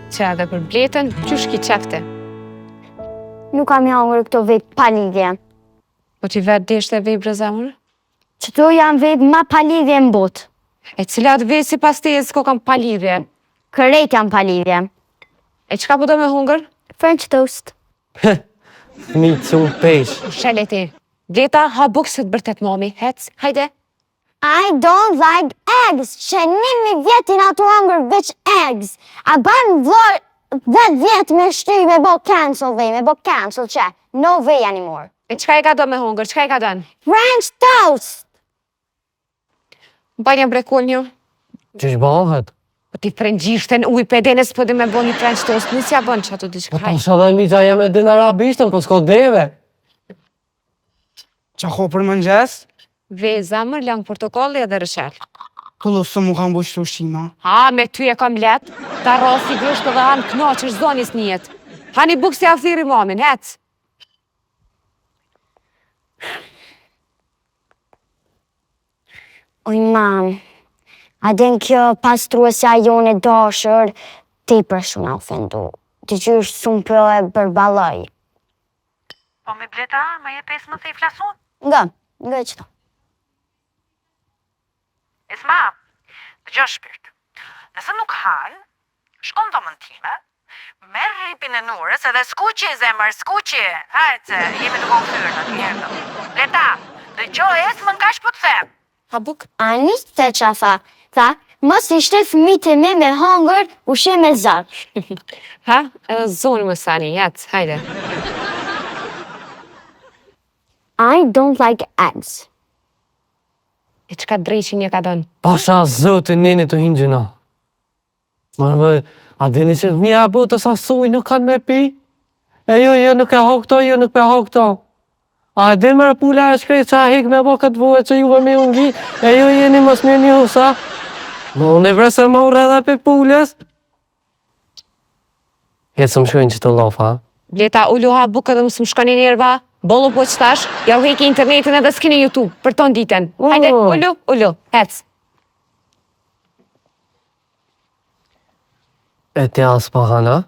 Që edhe për Bletën, qysh ki qefte? Nuk kam hangër këto vej pa lidhje. Po t'i vetë deshte vej brezamur? Qëto janë vej ma pa lidhje në botë. E cilat vej si pas teje s'ko kam pa lidhje? Kërejt janë pa lidhje. E qka po do me hungër? French toast. Fmi cu pesh. Shele ti. Bleta, ha bukë se të bërtet mami. Hec, hajde. I don't like eggs. Që 1.000 vjetin ato hangër veç eggs. A ban vlor 10 vjet me shty me bo cancel vej, me bo cancel që. No way anymore. E qka i ka do me hungër? Qka i ka dënë? French toast. Banja brekull një. Qysh bëhet? Po ti frëngjishten uj pedenes po dhe me bo një french toast. Nisja bën që ato t'i Po shkaj. ta dhe mita jem e din arabishtën, po s'ko deve. Qa ho për mëngjes? Vej zamër, lang portokolli edhe rëshel. Këllu së mu kam bështu shima. Ha, me ty e kam let. Ta rosi grësht dhe anë knoqër zonis njët. Hani bukë si afthiri mamin, hec. Oj, mam, a den kjo pastruesja jone dashër, ti për shumë ofendu. Ti që është shumë për e bërbaloj. Po me Bleta, ma je 15 i flasun? Nga qëto. Esma, dëgjo shpirt. Nëse nuk han, shkon të mëntime, merr ripin e nurës edhe skuqi zemër, skuqi. Hajtë, jemi të konfyrë në tjerë. Bleta, dëgjo Esmën kash po të them. Ha bukë? Ani të qa tha, mos ishte fëmijët e me hangër, ushe me zarë. Ha? Edhe zonë më sani, hec, hajde. I don't like eggs. E qka drejqin një ka dënë? Pasha zotin nini të hinë gjuna. Marë më, a dini që mija bu të sa suj nuk kanë me pi? E jo nuk e ho këto, jo nuk e ho këto. A din mërë pula e shkrejt qa hik me bo këtë vuet që juve me ungi, e jo jeni mos mirë një husa. Në unë e vrese më ure edhe pe pulles. Jetë së më shkojnë që të lofa. Bleta, ullu ha bukë edhe mësë më shkoni njerëva. Bolo po qëtash, ja u heki internetin edhe s'kini YouTube, për ton ditën. Hajde, ullu, hec. E ti as pa hana?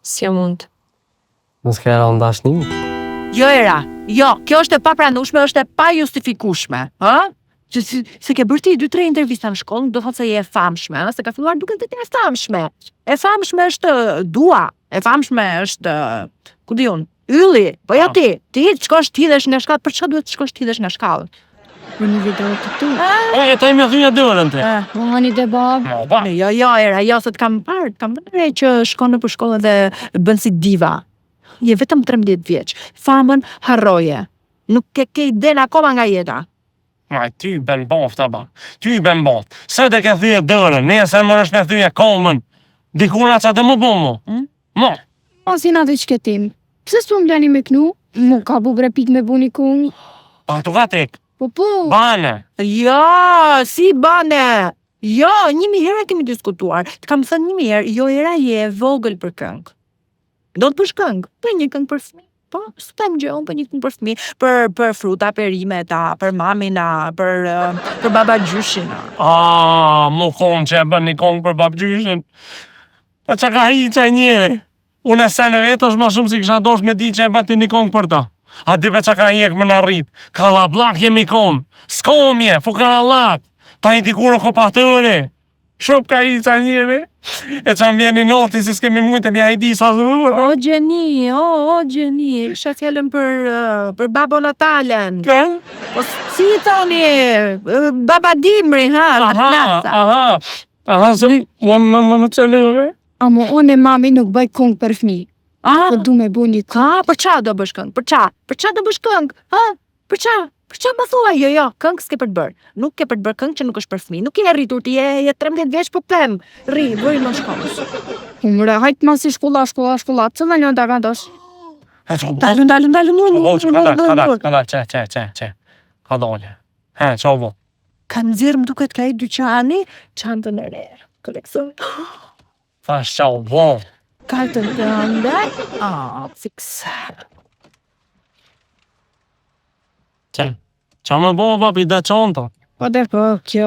Si mund. Nësë kera ndashni? Jo era, jo, kjo është e papranueshme, është e pa justifikueshme, ë? Që se ke bërë ti 2-3 intervista në shkollë, do thotë se je e famshme, se ka filluar duket të ti e famshme. E famshme është dua, e famshme është, ku di unë, ylli, po ja ti shkosh t'hidhesh në shkallë, për çka duhet të shkosh t'hidhesh në shkallë? Për një video të tu. E ta imi thunja dërën te. Hani dhe bab. Jo, era, jo, se t'kam vënë që shkon në për shkollë dhe bën si diva. Je vetëm 13 vjeç, famën harroje, nuk ke iden akoma nga jeta. Aj, ty ben boft, aba. Ty ben boft. Se të ke thyje dërën, nesër më është me thyje komën. Dikuna që të më bomo. Mo. Osin atë qëketim. Pse s'po m'lani me knu? Mu ka bu grepik me bu një kung. Pa tu ka tek. Po. Bane. Jo, si bane. Jo, 1000 herë kemi diskutuar. Të kam thënë 1000 herë, jo era je e vogël për këngë. Do të bësh këngë, për një këngë për fëmijë. Po, s'tem gjë, unë për një këngë për fëmijë, për fruta, perimeta, për mamina, për babagjyshin. Mu konë që e bën një kongë për babgjyshin. Pa që ka hi që e njeri. Unë e se në vetë është ma shumë si kësha dosh me di që e bën një kongë për ta. A di pe që ka hi e këmë në rritë. Kalablak jemi konë. S'komje, fukarallak. Ta i dikurë ko patëri. Shumë ka hi që e njeri. E që më vjeni noti si s'kemi mujtë e mja i di sa zërë. O gjeni, isha fjallën për babo Natalen. Kë? Po si toni, baba Dimri, ha? Aha, se më qëllëve. Amo, unë e mami nuk bëj kung për fmi. Ah, Po du me bu një kung. për qa do bësh këngë? Për qa do bësh këngë? Ha? Për qa më thua? Jo, këngë s'ke për të bërë. Nuk ke për të bërë këngë që nuk është për fëmijë. Nuk je rritur ti, je 13 vjeç po them. Bëri në shkollës. Umre, hajt ma si shkolla, cëlla një nda vendosh. Dalun. Që. Ka dole. Qa bo? Kam nxirë më duket ka i dyqani, çantën e re. Koleksion. Thash qa bo? Kartën të ndaj. Fix. Qa më bo, papi, dhe qanta? Po dhe po, kjo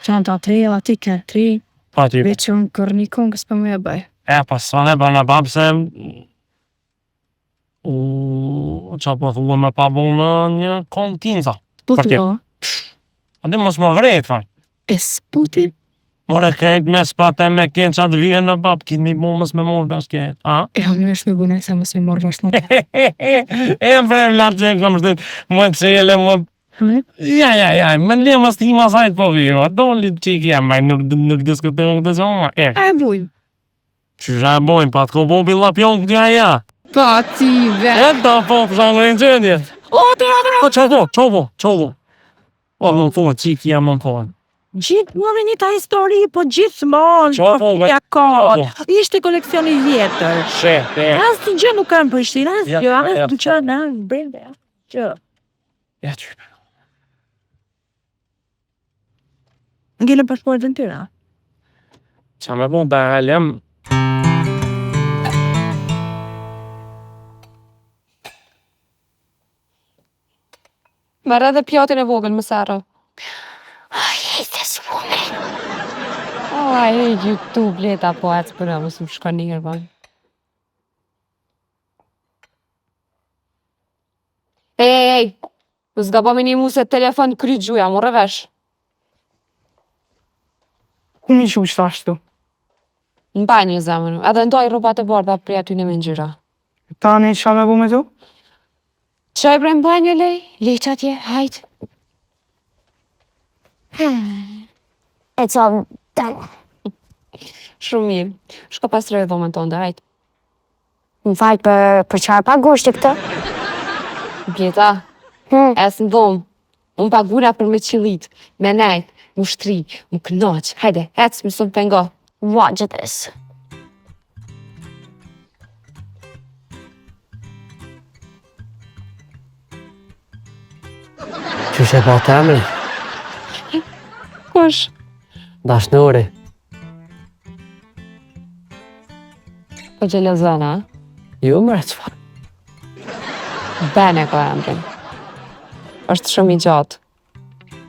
çanta 3, ati ke 3. Pa ty. Veç unë kër një kongës për me e bëj. Pas sa bana babse qa po thua me pa bu në një kontinza. Po Për t'lo. Ande mos më vrejt, faj. E s'puti. More kejt me spate me kënë qatë vjen në bab, kitë mi bu mës me mund bash kejt, a? E hëmë është me bune se mësë me morë vashtë në. E më vrejt lartë që e kam shtetë, më të qele, më... Ja, më le më sti ma sajtë po viro, do li qik jam, nuk diskutojnë këtë zonë, E bujmë. Qysha e bojnë, pa t'ko bobi lapion këtja ja. Pa ti ve. E ta po, përshanë në gjendje. Po, qovo. O, më thonë, qik jam më thonë. Gjithë mua me një ta histori, po gjithmonë. Qa po, Ja ka. Ishte koleksioni vjetër. Shetë, As të gjë nuk kam në Prishtinë, as Ja, gjë, as ja. të gjë në brende, as gjë. Ja, që. Ngele pasportën tyra. Qa me bon, da halem. Merë edhe pjatin e vogël më sara. I hate this woman. Ai, YouTube leta po atë për më së më shka njërë, bën. Ej, më zgabome një mu se telefon kry gjuja, më rëvesh. Ku mi që ashtu? Në banjë zemënu, edhe ndoj robat e bardha për aty në mengjyra. Tani qa me bu me tu? Qaj bre në banjë, lej? Lej që atje, hajtë. It's all done. Shumë mirë. Shko pas rejë dhomën tonë, hajtë. Në fakt për qarë pagush të këtë? Bjeta, esë në dhomë. Unë pagura për me qilit, me nejtë, më shtri, më kënoq. Hajde, ecë, më sëmë pengo. Watch this. Qyshe pa të emri? Kush? Dashnori. Po gjelezën, a? Jo mërë qëfar. Bene ka emrin. Është shumë i gjatë.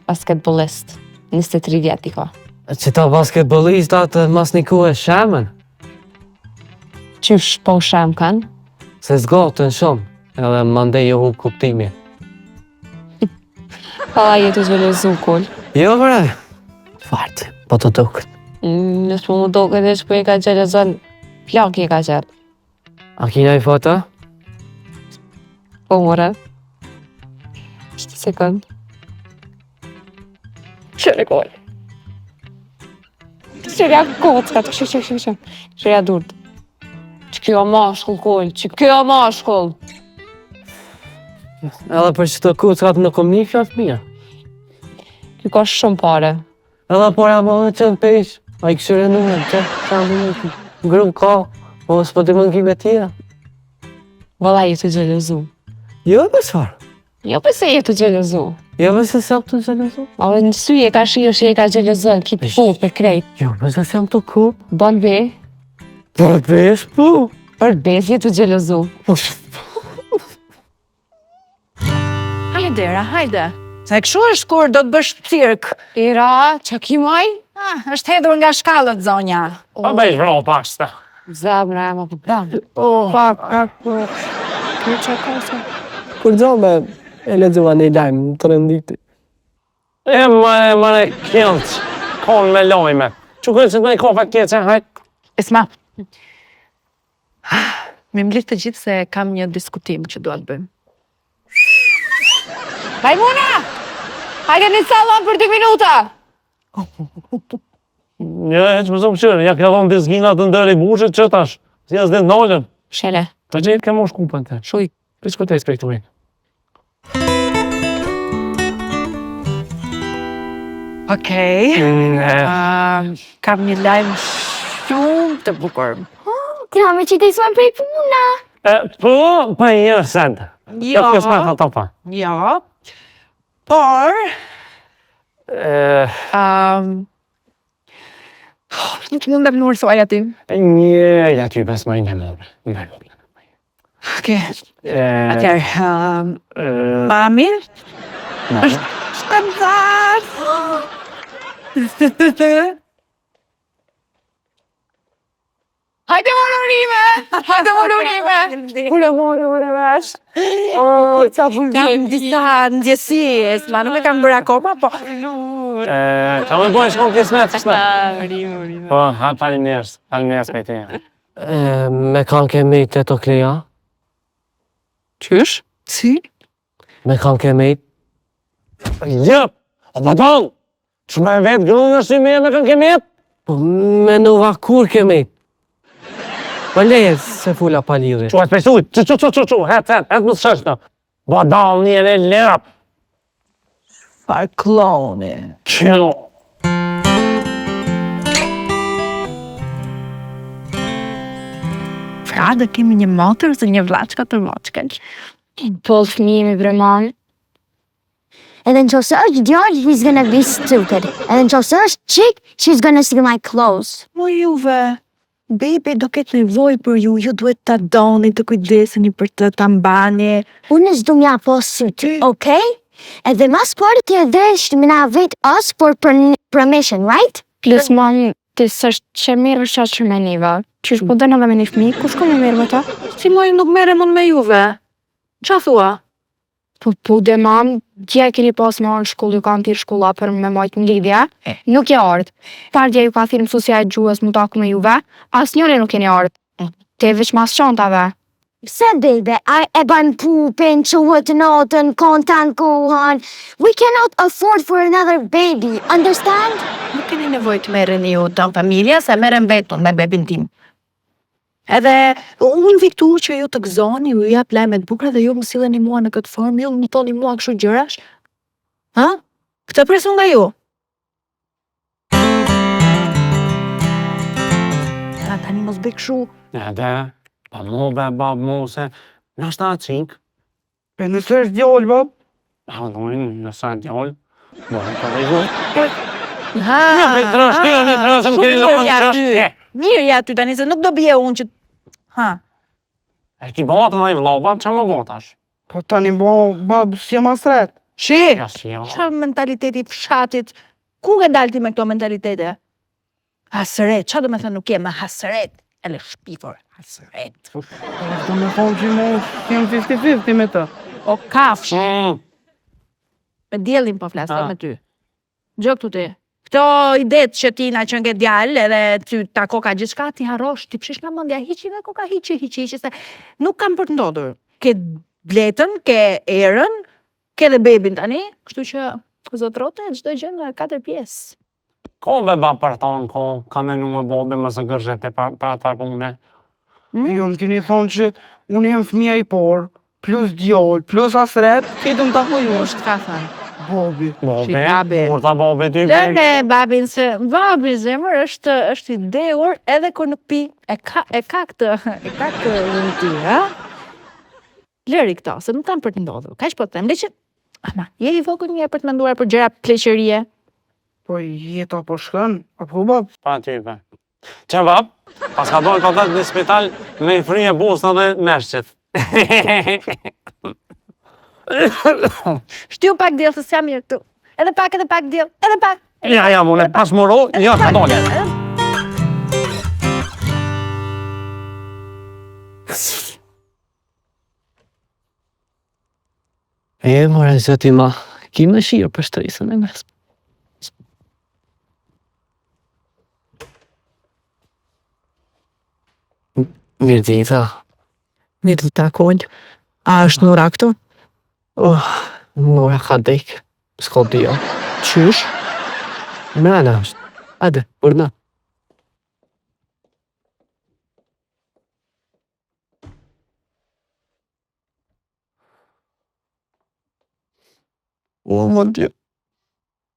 Basketbolist. 23 vjet i ka. Qëta basketbolistat mas një kohë shemen, Qysh po shem kanë? se zgatën shumë, edhe mandej jo hub kuptimi. Pala jetu gjelozu, kull. Jo bre, fartë, po të dukët. Nësë më do këtë që po i ka gjelezën, plak i ka gjerë. A kina i foto? Po more. Shtë sekund. Shërë kull. Shërja kockat, shërja durt. Që kjo mashkull, kull, që kjo mashkull. Edhe për që të kucat në kom një fjatë mirë. Kjo ka shumë pare. Edhe por jam edhe që në pesh, a i këshyre numër, që shamë në grumë ka, po s'po të mëngime tjera. Valla jetu gjelozu. Jo për çfarë? Jo pëse jetu gjelozu. Jo për se s'jam të gjelozu? A në sy e ka shirë që e ka gjelozën, ki po për krejt. Jo për se s'jam të kup. Bon be, Për vesh po. për bez jetu gjelozu. Hajde, hajde. Se kështu është kur do të bësh cirk. Ira, që ki maj? Është hedhur nga shkallët, zonja. Pa bëjsh vro pashta. Zemra e më përblam. Kur gjo me e lexova një lajmë të rënditi. E më kjellç, konë me lojme. Që kërë që të me i kofa kje që hajtë. Esma. Me mbledh të gjithë se kam një diskutim që duat bëjmë. Majmuna! Hajde një salon për 2 minuta! Një e që më zonë qërë, ja ka dhonë dizginat të ndër i bushit që tash. Si as dhe nolën. Shele, Të gjithë ke mosh kupën të. shuj. Për që këtë e spektuin. Okej. Kam një lajm shumë të bukur. Ti me që të isuan prej puna. Po, pa i një sendë. Jo. Ja kësë me të topa. Jo. Por, nuk mund të më nërësoj ati. Një, ja ty bes më i në mërë. Okej. Atëherë, mami? Shkëndar! Hajde Kam disa ndjesi, ma nuk e kam bërë akoma, po... Qa më bojnë shkon kismet, kismet. Po, faleminderit me te. Me kanë kemi të to kleja? Qysh? Si? Me kanë kemi? Jep, o badon, që me vetë grunë është i me kanë kemi? Po me nuva kur kemi? Po leje se fula pa lidhje. Që e spesujt, që, het më sështë. Badon njëre lep. Far kloni. Qëno. Pra, dhe kemi një motër ose një vlaçka të vlaçken. Po fëmijë me bremon. And then nëse është djalë, he's gonna be stupid. And then nëse është chick, she's gonna steal my clothes. Mo juve, baby do ketë nevojë për ju duhet ta doni, të kujdeseni për të ta mbani. Unë s'du m'ja po sytë, okay? Edhe mas parë t'ja është me na vetë us for permission, right? Plus mom, ti s'është që mirë është që me niva. Qysh po dëna me një fëmijë, ku shko me mirë me ta? Si moj nuk merrem unë me juve. Qa thua? Po dhe mam, gje keni pas me orë në shkollë, ju kanë thirë shkolla për me majtë në lidhja. Nuk e ardhë. Pardje ju ka thirë mësusja e gjuhës mu taku me juve, as njëri nuk keni ardhë. Te veç mas qantave. Se baby, e ban pupin, quhet natën, kontan kohën. We cannot afford for another baby, understand? Nuk keni nevojë të merreni ju të familja, se merrem vetën me bebin tim. Edhe unë vi këtu që ju të gëzoni, ju jap lajme të bukura dhe ju më silleni mua në këtë formë, ju më thoni mua kështu gjërash. Ha? Këtë presu nga ju. Tani mos bëj kështu. Edhe, pa mu be bab mu se, në është ta qink. E nëse është djallë, bab? A dojnë, nësa djallë, bojnë të vejgu. Ha, mirë ja ty tani se nuk do bje unë që... Ha. E ki botë dhe i vloba, që më botash? Po tani bab, si jam asret. Shi, Ja si jo. qa mentaliteti fshatit, ku ke dalti me këto mentalitete? Hasëret, qa do me thënë nuk je me hasëret? Ele shpifur, hasëret. Do me thonë që mu jem 50-50 me të. O kafsh, me djelin po flasë, me ty. Gjë këtu ti. Këto idet që ti na që nge djallë edhe ty ta koka gjithçka, ti harrosh, ti pshish nga mendja, hiqi nga koka, hiqi, se nuk kam për të ndodhur. Ke bletën, ke erën, ke dhe bebin tani, kështu që zotrote çdo gjë nga 4 pjesë. Ko be ba për tonë, ko ka menu me bobe më së gërzhet e për ata pune. Jo, më keni thonë që unë jem fëmija i porë, plus djallë, plus asret, këtë më tako ju. Është ka thënë. Bobi. Bobe, urta bobe ty. Lërë babin se babi zemër është i dehur edhe kur nuk pi, e ka këtë ti, ha? Lëri këto, se nuk kam për të ndodhur. Kaq po të them, që ana, je i vogël një për të menduar për gjëra pleqërie. Po jeta po shkën, apo bab? Pa type. Që bab, pas ka dojnë kontat në spital me i frije busë dhe meshqit. Shtiu pak djellë, se s'jam mirë këtu. Edhe pak djellë, edhe pak. Ja, mune, pas muro, ja, ka dojnë. More zëti ma, ki më shirë për shtrisën e mesme. Mirë dita. Mirë dita, Koll. A është Nura këtu? Nura ka dek, s'ko dhjo. Qysh? Mrena është. Ade, përna. Oh mon Dieu.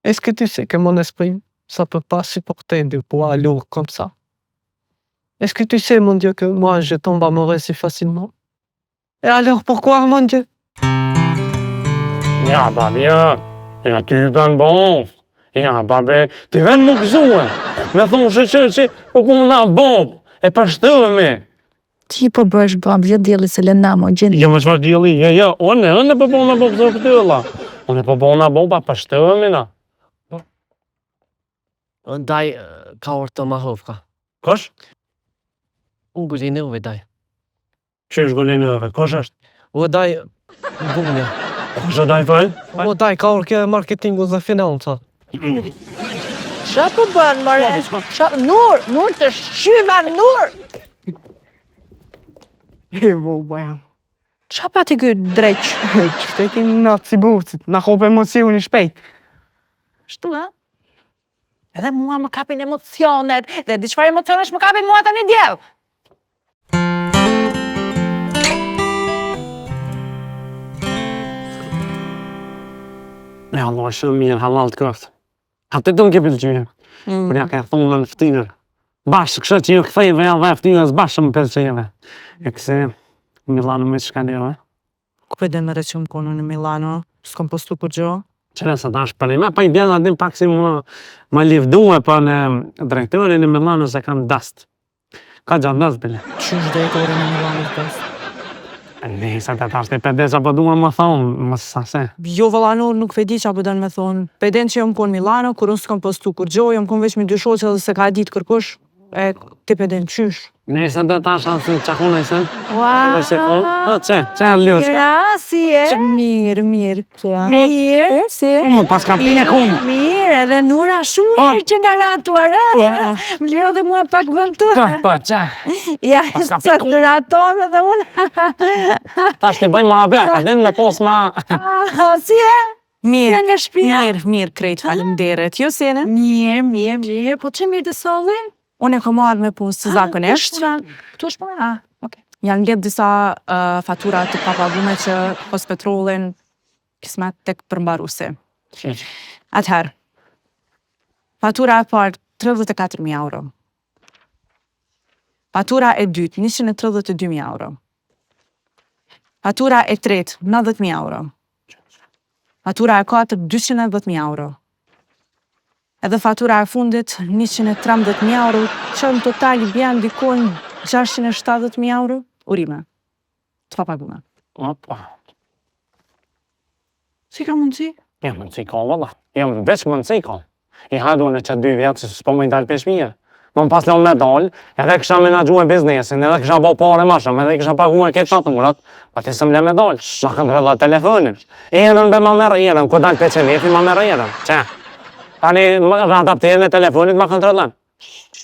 Est-ce que tu sais que mon esprit, ça peut pas supporter de poids lourd comme ça? Est-ce que tu sais, mon Dieu, que moi, je tombe amoureux si facilement? Et alors, pourquoi, mon Dieu? Ja, babi, ja ty bën bon. Ja, babi, ti ven më gëzue. Me thonë që po ku më na bob, e pashtëmi. Ti po bësh bab, jo djeli se lëna mo gjeni. Jo, më çfarë djeli, jo, unë po bona bob zë këtylla. Unë po bona bob pa pashtëmi na. Ndaj, ka orë të mahovka. Kosh? Unë gullinë u vedaj. Që është golinëve? Kosh është? U vedaj bunja. Kosh është dajfën? U vedaj ka orke marketingu dhe financa. Qa po bën, more? Nur të shqyva, Nur! E bëjam. Qa pa ti këtë dreq? Qytetin në cibucit, në hope emocioni shpejt. Shtu, ha? Edhe mua më kapin emocionet, dhe di çfarë emocionesh më kapin mua tani djell. Ja, Allah, shumë mirë, halal të kërtë. A të të në ke pëlqyë? Për ja ka thonë në ftyrë. Bashë, kështë që ju këthejve dhe ftyrës bashë më pëlqyëve. E këse, Milano me qëka njëve. Ku për dhe që më konë në Milano, s'kom postu për gjo? Qëre sa ta është për një, pa i bjena dim pak si më livdue për në drejtorin në Milano se kam dast. Ka gjatë dast, bile. Qysh drejtori në Milano s'dast? Ne, sa të ta është e pedes, apo duha më thonë, më sase. Jo, valla, nuk vedi që apo dënë me thonë. Peden që jom konë Milano, kur unë s'kom postu kur gjo, jom konë veç me dy shoqe dhe se ka ditë kërkush, e ti peden qysh. Ne, sa të ta është asë qakone, se? Wow! Që e ljoshka? Grazie! Mirë. Mirë, si? Më pas ka pine kumë. Mirë, edhe Nura shumë mirë që nga ratuar, Më liro dhe mua pak vëntu. Që? Ja, sa të raton edhe unë. Ta shtë të bëjmë ma abek, a din me pos ma... Si e? Mirë. Nga shpia. Mirë, krejt, falemderit. Jo, si e në? Mirë. Po që mirë të sollin? Unë e kom marrë me punë së zakonisht. Këtu është punë? Okej. Janë mbledh disa fatura të papagume që pos petrolin kismet tek përmbaruesi. Atëherë, fatura e parë 34.000 euro. Fatura e dytë 132.000 euro. Fatura e tretë 90.000 euro. Fatura e katërt 210.000 euro. Edhe fatura e fundit 113.000 euro, që në total i bjen dikon 670.000 euro urime. Të papagume. Opa. Si ka mundësi? Ja, mundësi ka, valla. Ja, veç mundësi ka. I hadu në që 2 vjetë, që s'po më i dalë peshmije. Më më pas leon me dalë, edhe kësha menagjue biznesin, edhe kësha bo pare ma shumë, edhe kësha paguar këtë faturat, pa ti sëm le me dalë. Ma kanë rrëlla telefonin. Erën be ma merë erën, ku dalë peqenefi ma merë erën. Që? Tani adaptirin e telefonit ma kontrollan.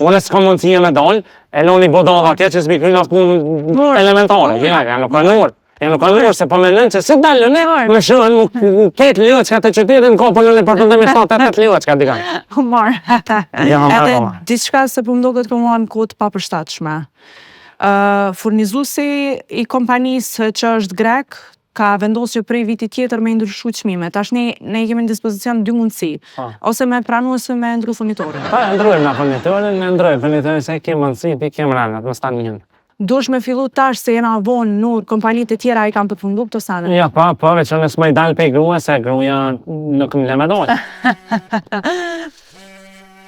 Unë s'ka mundësi me dalë, e loni bodava atje që s'bi kryna punë elementare. Ja, nuk ka nërë. Ja, nuk ka nërë, se po me nënë që si dalë në me shënë, mu ketë ljoqka të qytetin, ka po nënë për të ndëmi 7-8 ljoqka dika. Marë. Ja, Edhe diçka se po mdo këtë këmuan këtë papërshtatshme. Furnizuesi i kompanisë që është grek, ka vendosë që prej viti tjetër me ndryshu qmime. Tash ne kemi në dispozicion 2 mundësi. Ose me pranu ose me ndru furnitorin. Pa, ndrujmë na furnitorin, furnitorin se kemë mundësi, ti kemë rënat, më stanë njën. Dush me fillu tash se jena vonë në kompanit e tjera i kam përfundu këto sane. Ja, pa, veç nësë më i dalë pe grua, se gruja nuk më le me dojë.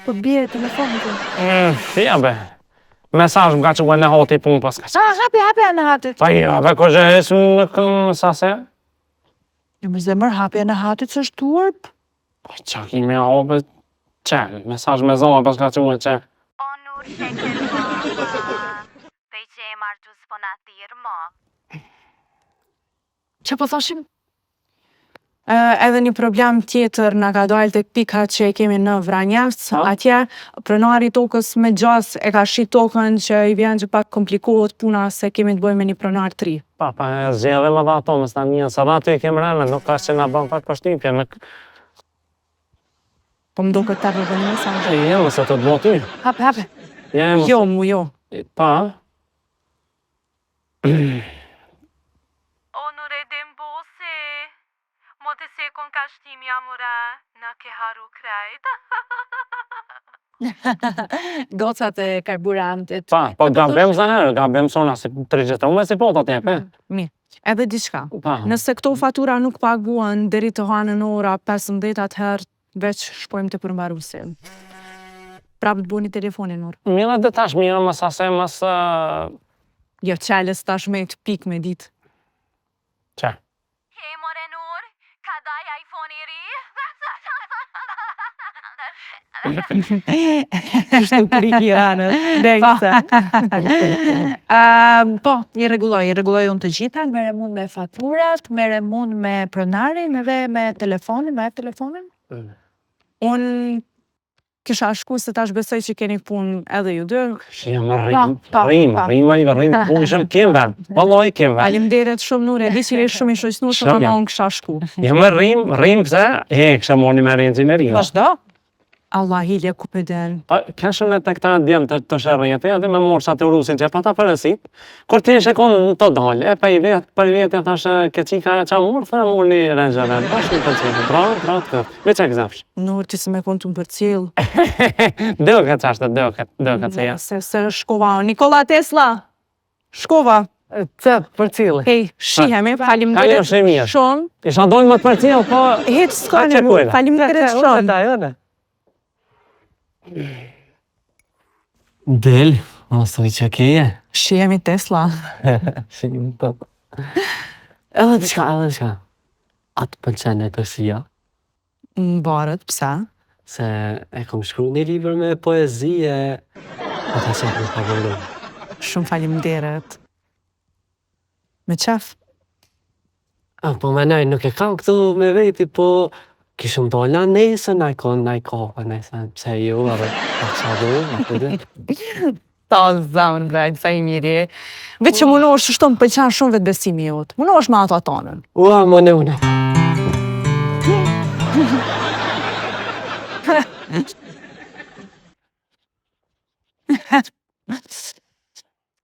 Po bje telefonin të. Ja, be. Mesazh më ka që në hoti punë pas ka që. Hapi në hatit. Pa ja, be, ko gjëhesu në këmë sase? Jo më zemër, hapi në hatit që është turp. Pa qa kimi a obe që, mesazh me zonë pas ka që që. Onur şeker mama. Pejqe e marrë gjusë po natirë ma. Që po thoshim? Edhe një problem tjetër nga ka dalë të pika që e kemi në Vranjevc, atje pronari tokës me gjas e ka shit tokën që i vjen që pak komplikohet puna se kemi të bëjmë me një pronar 3. Pa, e zgjedhe më dha ato, më sta një, sa dha ty i kemë rënë, nuk ka që nga bën pak përshtypje, Po më do këtë të bëjmë një mesazh. Jo, mëse të të bëtë ty. Hape. Jo. Pa? Onur edem bose. Mote se kon ka shtimi amore, na ke haru krejt. Gocat e karburantit. Pa, po gabem sa herë, gabem sona si 30 ume si po të tjepe. Mirë. Edhe diçka. Pa. Nëse këto fatura nuk paguan deri të hanën ora 15 atëherë veç shpojmë të përmbaruesin. Prapë të buni telefonin orë. Mira dhe tash mirë më sase mës... Jo qeles tash me të pik me ditë. Që? Hej more Nur, ka daj iPhone i ri? Ishte u priki ranës. Po, i rregulloj unë të gjitha, mere mund me faturat, mere mund me pronarin, edhe me telefonin, me telefonin. Unë kisha shku se tash besoj që keni punë edhe ju dy. Jam rrim, po ishëm kem vend. Vallai kem vend. Faleminderit shumë Nure, di që je shumë i shoqënueshëm, por unë kisha shku. Jam rrim pse? Kisha moni me inxhinierin. Vazhdo. Allah hilje ku pëden. Ka shumë të këta djemë të shërrejete, edhe me morsa të urusin që pa ta përësit, kur ti ishe konë të dalë, për i vetë, thashe, ke qika qa murë, thë murë një rëngjëve, bashkë një për cilë, bravo, të këtë, me që këzafsh. Nur, ti se me konë të më për cilë. Doket qashtë, doket se ja. Se shkova, Nikola Tesla, shkova. Të për cilë. Hej, shihemi, faleminderit shumë. Isha dojnë më të për cilë, po... Hecë s'kane, faleminderit shumë. Del, mos i që keje. Shihemi Tesla. Shihemi të. Edhe të shka. A të pëlqen e të shia? Në barët, pësa? Se e kom shkru një libër me poezije. A ta që më pavollu. Shumë faleminderit. Me qef? Po menoj, nuk e kam këtu me veti, po... Kishëm dolla nesë, na i kohë, nesë, pse ju, edhe, qa du, Ta zemën, vrejt, sa i miri. Vetë që më është shto më pëlqen shumë vetë besimi jotë. Më është me ato atonën. Ua, më në une.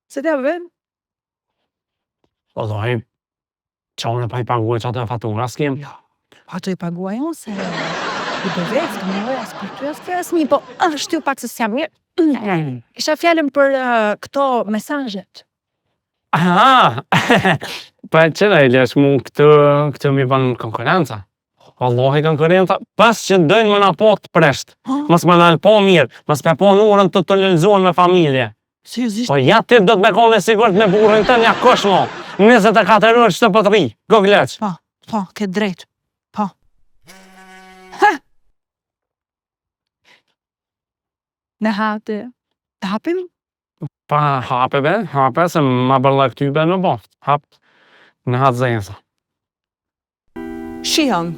Se t'ja vën? O dojmë, qonë pa i paguaj që atë fatura s'kem. Pa të i paguaj unë se... I bëvec, të mëves, për të jasë mi, po është ju pak se s'jam mirë. Isha fjallën për këto mesazhet. Aha, pa qëra i lesh mu këtë mi banë konkurenca. Wallahi konkurenca, pas që dojnë më na po të presht. Mas më nalë po mirë, mas pe po nurën të lëzohen me familje. Po ja ti do të me kone sigurt me burrin të nja kosh mo. 24 orë që të pëtëri, gogleq. Po, ke drejt. Po. Në hate, të hapim? Pa hape se ma bërla këtybe në boft. Hap, në hatë zënsa. Shiham.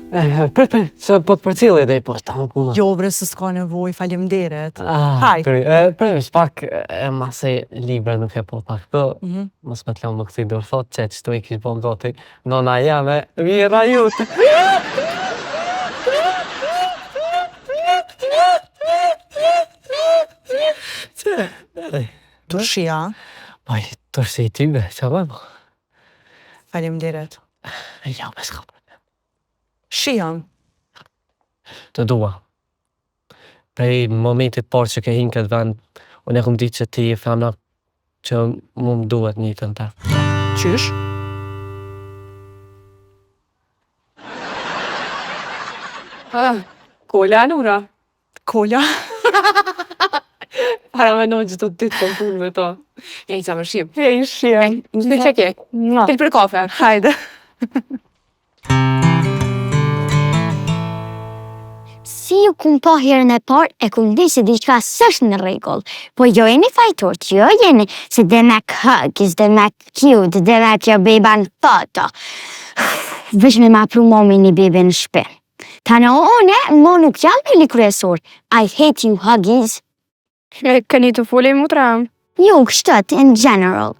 Për, se po të për cilë edhe i poshtë, ta më puna. Jo, bre, se s'ka nevoj, faleminderit. Haj. Për, pak, mase libre nuk e po pak, po, mos me të lëmë më këthi do thot, që tu i kishë po më doti, nona jame, vira jutë. Turshia. Poj, turshi i tybe, që bëjmë? Faleminderit. Ja, me s'ka problem. Shiham. Të dua. Prej momentit parë që ke hinë këtë vend, unë e këmë ditë që ti e femna që mu më duhet një të në ta. Qysh? Kolla, Nura. Kolla? Para me nojë gjithë të ditë kom punë me to. Ej, sa më shqip. Ej, shiham. Në që ke? Til për kafe. Hajde. Si ju kum pa herën e parë, e kum di se diçka s'është në rregull. Po jo jeni fajtort, jo jeni se demek hug, demek cute, demek jo beba në foto. Veç me ma pru momi një bebe në shpe. Ta në one, mo nuk jam një kryesor. I hate you, huggies. Këni të folej mu të ram. Jo, kështët, in general.